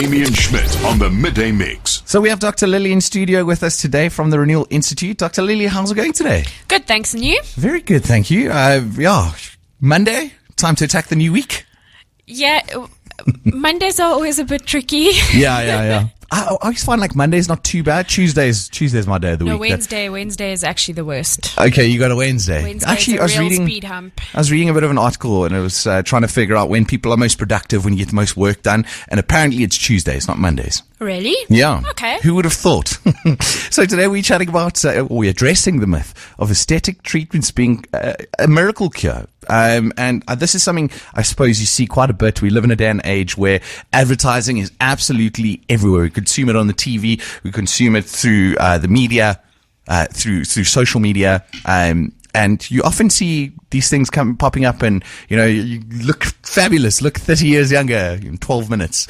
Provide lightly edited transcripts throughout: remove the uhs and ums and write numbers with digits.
Damien Schmidt on the Midday Mix. So we have Dr. Lilli in studio with us today from the Renewal Institute. Dr. Lilli, how's it going today? Good, thanks. And you? Very good, thank you. Monday, time to attack the new week. Yeah, Mondays are always a bit tricky. Yeah. I always find like Monday's not too bad. Tuesday's my day of the week. Wednesday is actually the worst. Okay, you got a Wednesday. Actually, I was reading speed hump. I was reading a bit of an article, and it was trying to figure out when people are most productive, when you get the most work done, and apparently it's Tuesdays, not Mondays. Really? Yeah. Okay. Who would have thought? So today we're chatting about, we're addressing the myth of aesthetic treatments being a miracle cure. And this is something I suppose you see quite a bit. We live in a day and age where advertising is absolutely everywhere. We consume it on the TV. We consume it through the media, through social media. And you often see these things popping up, and you look fabulous, look 30 years younger in 12 minutes.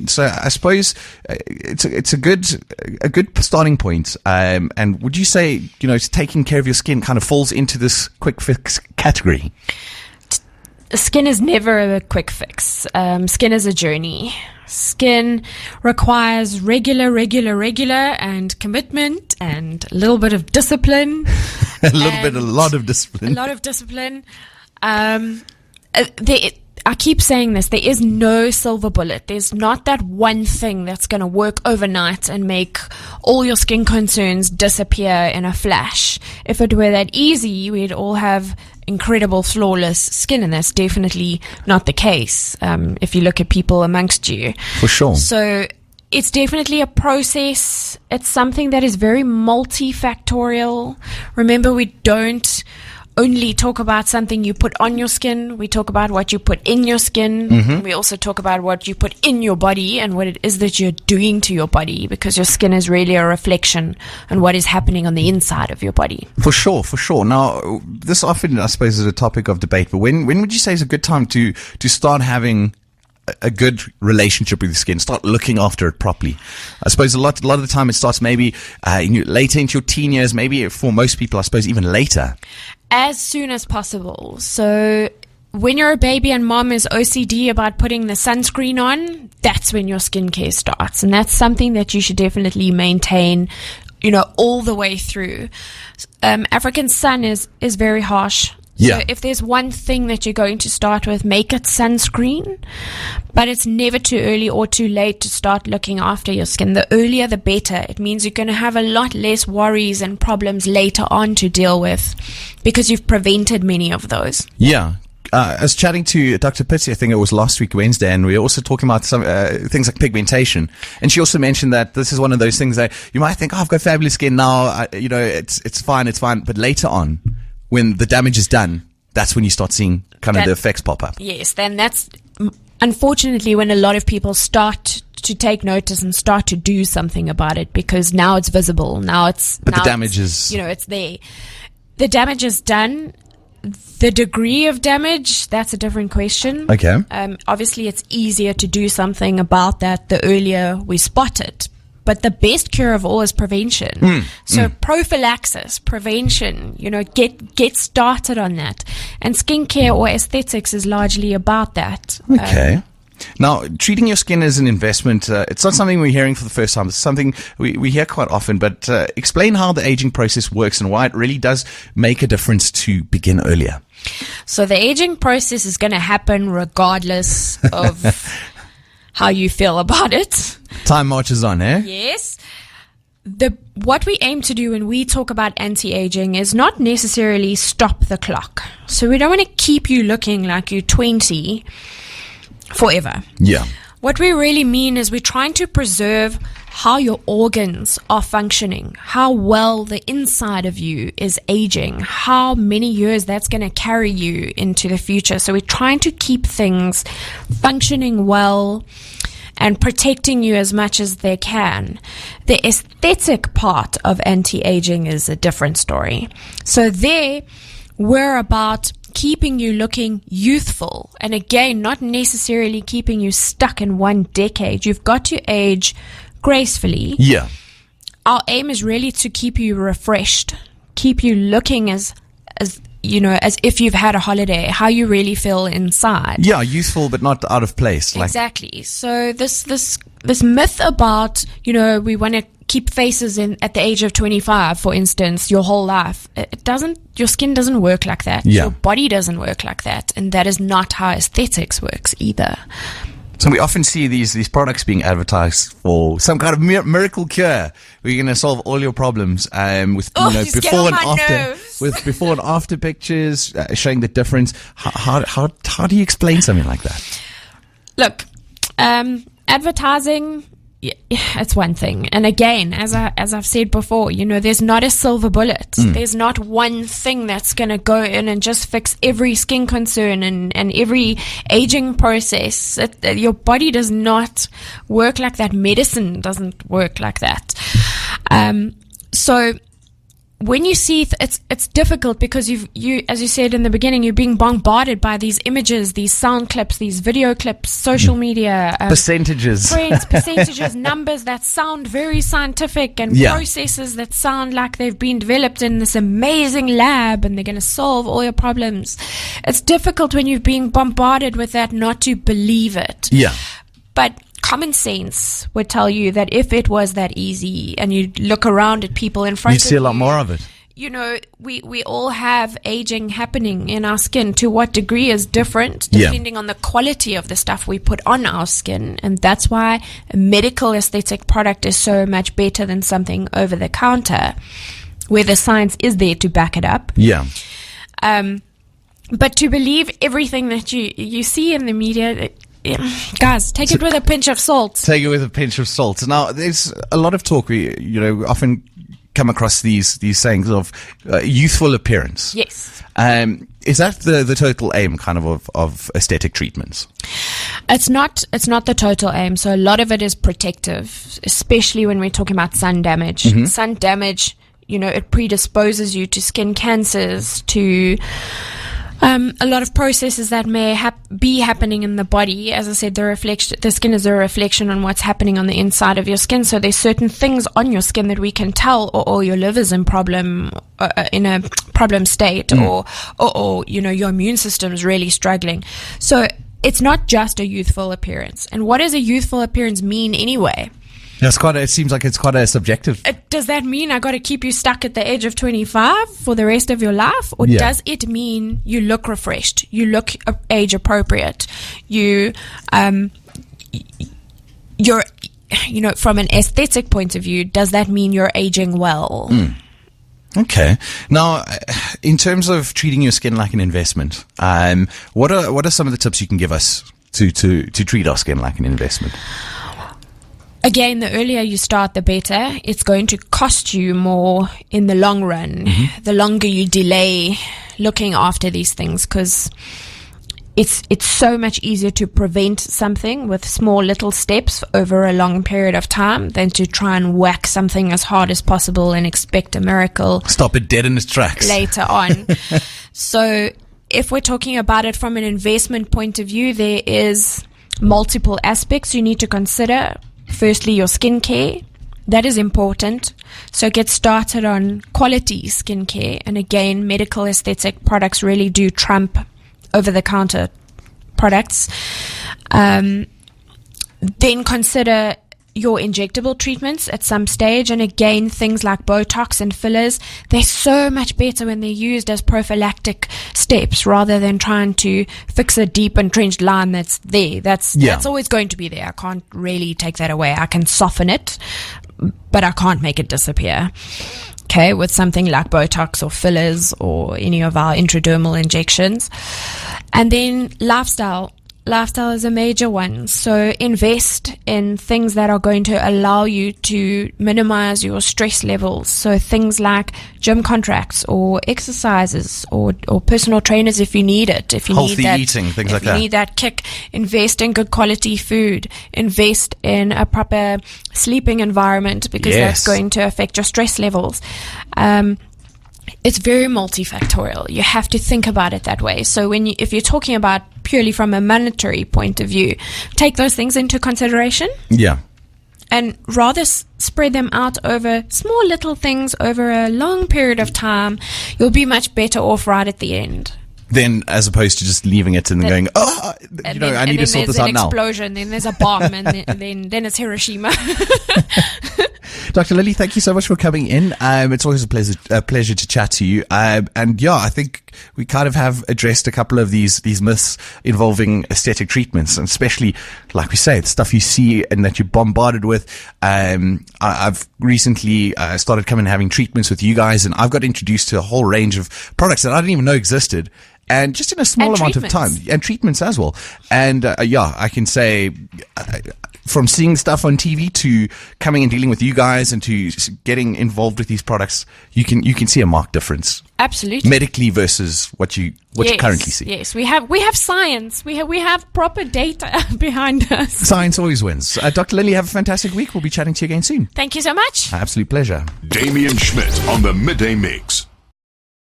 So I suppose it's a good starting point. And would you say taking care of your skin kind of falls into this quick fix category? Skin is never a quick fix. Skin is a journey. Skin requires regular and commitment and a little bit of discipline. A lot of discipline. I keep saying this. There is no silver bullet. There's not that one thing that's going to work overnight and make all your skin concerns disappear in a flash. If it were that easy, we'd all have incredible, flawless skin, and that's definitely not the case if you look at people amongst you. For sure. So it's definitely a process. It's something that is very multifactorial. Remember, we don't only talk about something you put on your skin. We talk about what you put in your skin. Mm-hmm. We also talk about what you put in your body and what it is that you're doing to your body, because your skin is really a reflection on what is happening on the inside of your body. For sure. Now, this often, I suppose, is a topic of debate, but when would you say is a good time to start having a good relationship with your skin, start looking after it properly? I suppose a lot of the time it starts maybe later into your teen years, maybe for most people, I suppose, even later. As soon as possible. So when you're a baby and mom is OCD about putting the sunscreen on, that's when your skincare starts. And that's something that you should definitely maintain, all the way through. African sun is very harsh. Yeah. So if there's one thing that you're going to start with, make it sunscreen. But it's never too early or too late to start looking after your skin. The earlier, the better. It means you're going to have a lot less worries and problems later on to deal with, because you've prevented many of those. Yeah. I was chatting to Dr. Pittsy, I think it was last week, Wednesday, and we were also talking about some things like pigmentation. And she also mentioned that this is one of those things that you might think, I've got fabulous skin now, it's fine. But later on, when the damage is done, that's when you start seeing the effects pop up. Yes, then that's unfortunately when a lot of people start to take notice and start to do something about it, because now it's visible. The damage is... it's there. The damage is done. The degree of damage, that's a different question. Okay. Obviously, it's easier to do something about that the earlier we spot it. But the best cure of all is prevention. Prophylaxis, prevention, get started on that. And skincare or aesthetics is largely about that. Okay. Now, treating your skin as an investment, it's not something we're hearing for the first time. It's something we hear quite often, but explain how the aging process works and why it really does make a difference to begin earlier. So the aging process is going to happen regardless of how you feel about it. Time marches on, eh? Yes. What we aim to do when we talk about anti-aging is not necessarily stop the clock. So we don't want to keep you looking like you're 20 forever. Yeah. What we really mean is we're trying to preserve how your organs are functioning, how well the inside of you is aging, how many years that's going to carry you into the future. So we're trying to keep things functioning well and protecting you as much as they can. The aesthetic part of anti-aging is a different story. So there, we're about keeping you looking youthful. And again, not necessarily keeping you stuck in one decade. You've got to age gracefully. Yeah. Our aim is really to keep you refreshed, keep you looking as as if you've had a holiday, how you really feel inside. Yeah, youthful but not out of place. Exactly. So this myth about, we want to keep faces in at the age of 25, for instance, your whole life. Your skin doesn't work like that. Yeah. Your body doesn't work like that. And that is not how aesthetics works either. So we often see these products being advertised for some kind of miracle cure where you're going to solve all your problems with before and after, with before and after pictures showing the difference. How do you explain something like that? Look, advertising, it's one thing, and again, as I've said before, there's not a silver bullet. There's not one thing that's going to go in and just fix every skin concern and every aging process. Your body does not work like that. Medicine doesn't work like that. So when you see it's difficult because you as you said in the beginning, you're being bombarded by these images, these sound clips, these video clips, social media, percentages, trends, percentages, numbers that sound very scientific, and processes that sound like they've been developed in this amazing lab and they're going to solve all your problems. It's difficult when you're being bombarded with that not to believe it. Yeah. But common sense would tell you that if it was that easy and you look around at people in front of you, you'd see a lot more of it. We all have aging happening in our skin. To what degree is different depending on the quality of the stuff we put on our skin. And that's why a medical aesthetic product is so much better than something over the counter where the science is there to back it up. Yeah. But to believe everything that you see in the media, guys, take it with a pinch of salt. Take it with a pinch of salt. Now, there's a lot of talk. We, often come across these sayings of youthful appearance. Yes. Is that the total aim, kind of aesthetic treatments? It's not the total aim. So a lot of it is protective, especially when we're talking about sun damage. Mm-hmm. Sun damage, it predisposes you to skin cancers, to a lot of processes that may be happening in the body. As I said, the skin is a reflection on what's happening on the inside of your skin. So there's certain things on your skin that we can tell, or your liver's in a problem state, or your immune system's really struggling. So it's not just a youthful appearance. And what does a youthful appearance mean anyway? It seems like it's quite a subjective. Does that mean I got to keep you stuck at the age of 25 for the rest of your life? Or does it mean you look refreshed? You look age appropriate? You're, from an aesthetic point of view, does that mean you're aging well? Okay. Now, in terms of treating your skin like an investment, what are some of the tips you can give us to treat our skin like an investment? Again, the earlier you start, the better. It's going to cost you more in the long run, the longer you delay looking after these things, because it's so much easier to prevent something with small little steps over a long period of time than to try and whack something as hard as possible and expect a miracle. Stop it dead in its tracks. Later on. So if we're talking about it from an investment point of view, there is multiple aspects you need to consider. Firstly, your skincare. That is important. So get started on quality skincare. And again, medical aesthetic products really do trump over-the-counter products. Then consider your injectable treatments at some stage. And again, things like Botox and fillers, they're so much better when they're used as prophylactic steps rather than trying to fix a deep entrenched line that's there. That's always going to be there. I can't really take that away. I can soften it, but I can't make it disappear. Okay, with something like Botox or fillers or any of our intradermal injections. And then lifestyle. Lifestyle is a major one. So invest in things that are going to allow you to minimize your stress levels. So things like gym contracts or exercises or personal trainers if you need it. If you healthy need that, eating, things if like you that. need that kick, invest in good quality food. Invest in a proper sleeping environment because that's going to affect your stress levels. It's very multifactorial. You have to think about it that way. So if you're talking about purely from a monetary point of view, take those things into consideration. Yeah. and rather spread them out over small little things over a long period of time, you'll be much better off right at the end. Then, as opposed to just leaving it and then going, I need to sort this out now. Then there's an explosion, then there's a bomb, and then it's Hiroshima. Dr. Lilli, thank you so much for coming in. It's always a pleasure to chat to you. And yeah, I think we kind of have addressed a couple of these myths involving aesthetic treatments, and especially, like we say, the stuff you see and that you're bombarded with. I've recently started coming and having treatments with you guys, and I've got introduced to a whole range of products that I didn't even know existed. And just in a small amount of time, and treatments as well. And I can say, from seeing stuff on TV to coming and dealing with you guys and to getting involved with these products, you can see a marked difference. Absolutely. Medically versus what you currently see. Yes, we have science. We have proper data behind us. Science always wins. Dr. Lilli, have a fantastic week. We'll be chatting to you again soon. Thank you so much. Absolute pleasure. Damien Schmidt on the Midday Mix.